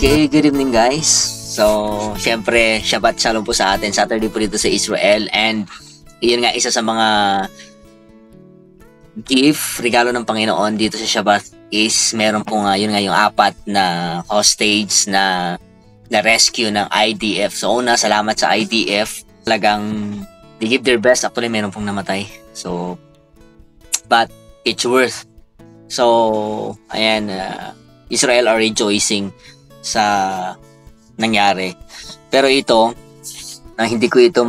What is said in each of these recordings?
Okay, good evening guys. So, syempre, Shabbat Shalom po sa atin. Saturday po dito sa Israel. And, yun nga, isa sa mga gift, regalo ng Panginoon dito sa Shabbat is meron po nga, yun nga, yung 4 na hostage na rescue ng IDF. So, una, salamat sa IDF. Talagang, they give their best. Actually, meron pong namatay. So, but, it's worth. So, ayan, Israel are rejoicing sa nangyari. Pero ito, hindi ko ito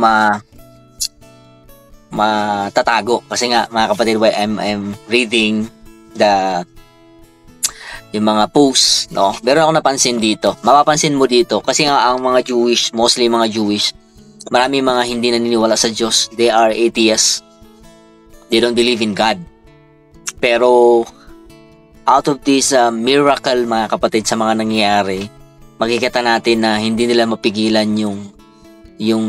matatago kasi nga mga kapatid, while I'm reading yung mga posts, no? Meron ako napansin dito. Mapapansin mo dito kasi nga ang mga Jewish, mostly mga Jewish, marami mga hindi naniniwala sa Diyos. They are atheists. They don't believe in God. Pero out of this miracle, mga kapatid, sa mga nangyayari, makikita natin na hindi nila mapigilan yung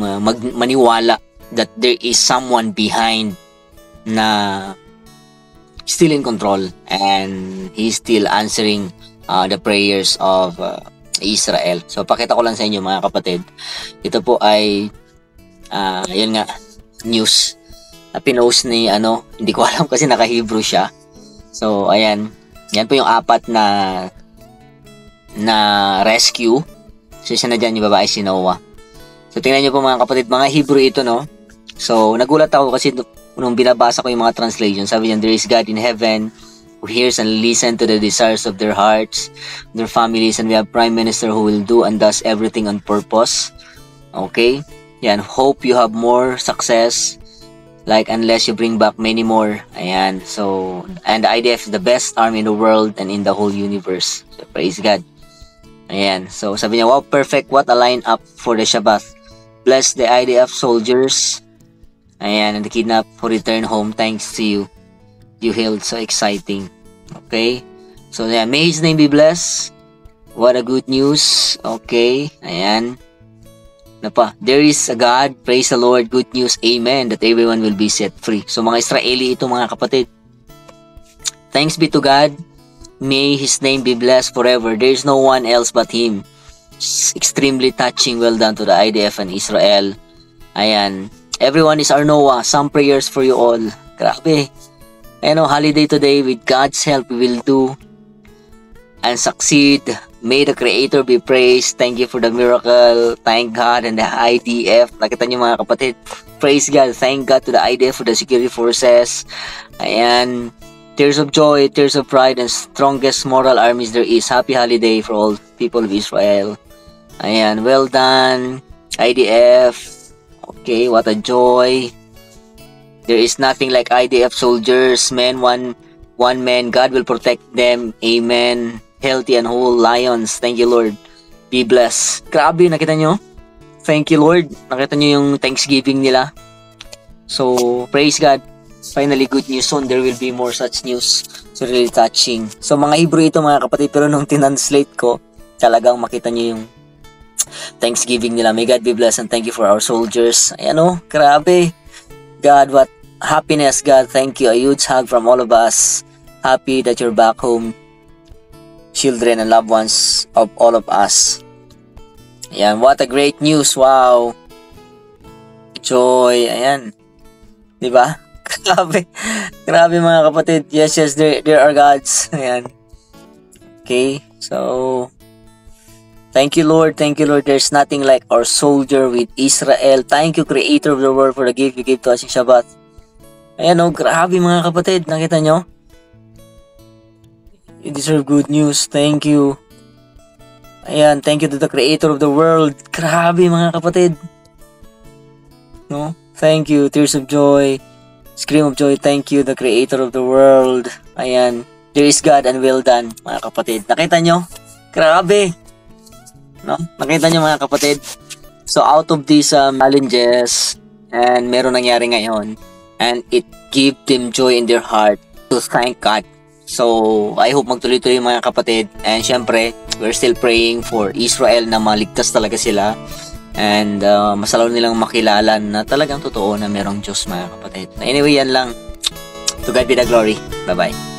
maniwala that there is someone behind na still in control and he's still answering the prayers of Israel. So, pakita ko lang sa inyo, mga kapatid. Ito po ay yun nga, news na pinost ni hindi ko alam kasi naka-Hebrew siya. So, ayan. Yan po yung 4 na rescue. So, isa na dyan yung babae, si Noah. So, tingnan nyo po, mga kapatid, mga Hebrew ito, no? So, nagulat ako kasi nung binabasa ko yung mga translation, sabi niyan, there is God in heaven who hears and listens to the desires of their hearts, their families, and we have Prime Minister who will do and does everything on purpose. Okay? Yan. Hope you have more success. Like, unless you bring back many more. Ayan. So, and the IDF is the best army in the world and in the whole universe. So, praise God. Ayan. So, sabi niya, wow, perfect. What a lineup for the Shabbat. Bless the IDF soldiers. Ayan. And the kidnap who return home. Thanks to you. You held so exciting. Okay. So, yeah, may His name be blessed. What a good news. Okay. Ayan. There is a God, praise the Lord, good news, amen, that everyone will be set free. So mga Israeli ito, mga kapatid. Thanks be to God, may His name be blessed forever. There is no one else but Him. It's extremely touching, well done to the IDF and Israel. Ayan, everyone is our Noah, some prayers for you all. Grabe. Ayan o, holiday today, with God's help we will do and succeed. May the Creator be praised. Thank you for the miracle. Thank God and the IDF. Nakita niyo, mga kapatid. Praise God. Thank God to the IDF for the security forces. Ayan. Tears of joy, tears of pride, and strongest moral armies there is. Happy holiday for all people of Israel. Ayan. Well done, IDF. Okay, what a joy. There is nothing like IDF soldiers. Men, one man. God will protect them. Amen. Healthy and whole lions. Thank you, Lord. Be blessed. Grabe, nakita nyo? Thank you, Lord. Nakita nyo yung Thanksgiving nila. So, praise God. Finally, good news soon. There will be more such news. So, really touching. So, mga Hebrew ito, mga kapatid. Pero nung tinanslate ko, talagang makita nyo yung Thanksgiving nila. May God be blessed and thank you for our soldiers. Ayan o, grabe. God, what happiness, God. Thank you. A huge hug from all of us. Happy that you're back home. Children and loved ones of all of us. Ayan, what a great news. Wow. Joy. Ayan. Diba? Grabe. Grabe, mga kapatid. Yes, there are gods. Ayan. Okay. So, thank you, Lord. Thank you, Lord. There's nothing like our soldier with Israel. Thank you, Creator of the world, for the gift you gave to us in Shabbat. Ayan, oh, grabe, mga kapatid. Nakita nyo? You deserve good news. Thank you. Ayan, thank you to the Creator of the world. Grabe, mga kapatid. No? Thank you. Tears of joy. Scream of joy. Thank you, the Creator of the world. Ayan. There is God and well done, mga kapatid. Nakita nyo? Grabe. No? Nakita nyo, mga kapatid? So, out of these challenges, and meron nangyari ngayon, and it gave them joy in their heart to thank God. So, I hope magtuloy-tuloy, mga kapatid. And syempre, we're still praying for Israel na maligtas talaga sila. And masalaw nilang makilala na talagang totoo na merong Diyos, mga kapatid. Anyway, yan lang. To God be the glory. Bye-bye.